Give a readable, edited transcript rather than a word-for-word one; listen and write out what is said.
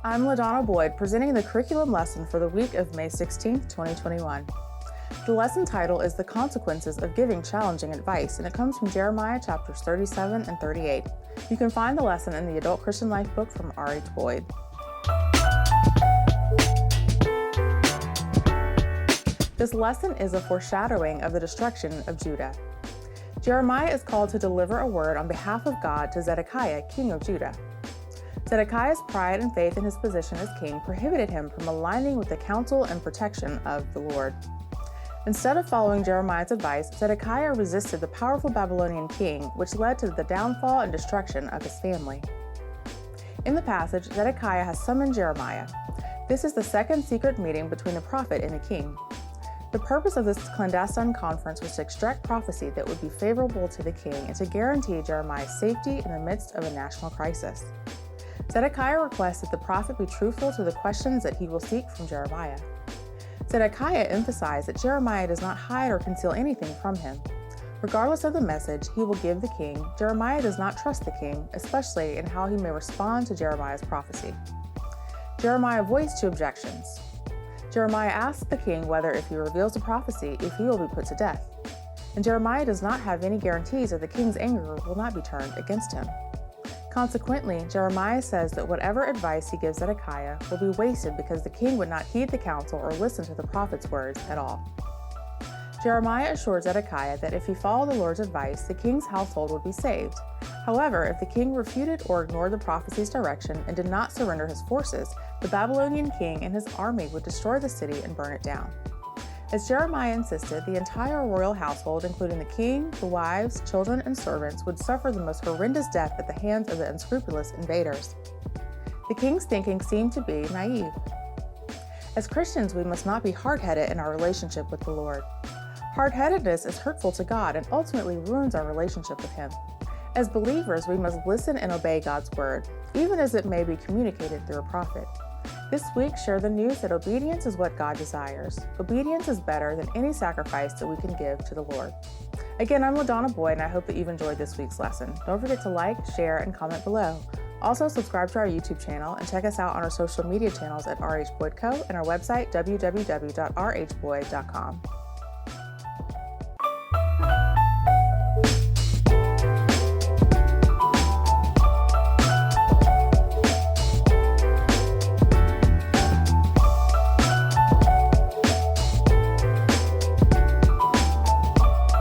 I'm LaDonna Boyd, presenting the curriculum lesson for the week of May 16, 2021. The lesson title is The Consequences of Giving Challenging Advice, and it comes from Jeremiah chapters 37 and 38. You can find the lesson in the Adult Christian Life book from R.H. Boyd. This lesson is a foreshadowing of the destruction of Judah. Jeremiah is called to deliver a word on behalf of God to Zedekiah, king of Judah. Zedekiah's pride and faith in his position as king prohibited him from aligning with the counsel and protection of the Lord. Instead of following Jeremiah's advice, Zedekiah resisted the powerful Babylonian king, which led to the downfall and destruction of his family. In the passage, Zedekiah has summoned Jeremiah. This is the second secret meeting between the prophet and the king. The purpose of this clandestine conference was to extract prophecy that would be favorable to the king and to guarantee Jeremiah's safety in the midst of a national crisis. Zedekiah requests that the prophet be truthful to the questions that he will seek from Jeremiah. Zedekiah emphasized that Jeremiah does not hide or conceal anything from him. Regardless of the message he will give the king, Jeremiah does not trust the king, especially in how he may respond to Jeremiah's prophecy. Jeremiah voiced two objections. Jeremiah asks the king whether if he reveals the prophecy, if he will be put to death. And Jeremiah does not have any guarantees that the king's anger will not be turned against him. Consequently, Jeremiah says that whatever advice he gives Zedekiah will be wasted because the king would not heed the counsel or listen to the prophet's words at all. Jeremiah assured Zedekiah that if he followed the Lord's advice, the king's household would be saved. However, if the king refuted or ignored the prophecy's direction and did not surrender his forces, the Babylonian king and his army would destroy the city and burn it down. As Jeremiah insisted, the entire royal household, including the king, the wives, children, and servants, would suffer the most horrendous death at the hands of the unscrupulous invaders. The king's thinking seemed to be naive. As Christians, we must not be hard-headed in our relationship with the Lord. Hard-headedness is hurtful to God and ultimately ruins our relationship with Him. As believers, we must listen and obey God's word, even as it may be communicated through a prophet. This week, share the news that obedience is what God desires. Obedience is better than any sacrifice that we can give to the Lord. Again, I'm LaDonna Boyd, and I hope that you've enjoyed this week's lesson. Don't forget to like, share, and comment below. Also, subscribe to our YouTube channel and check us out on our social media channels at RH Boyd Co. and our website, www.rhboyd.com.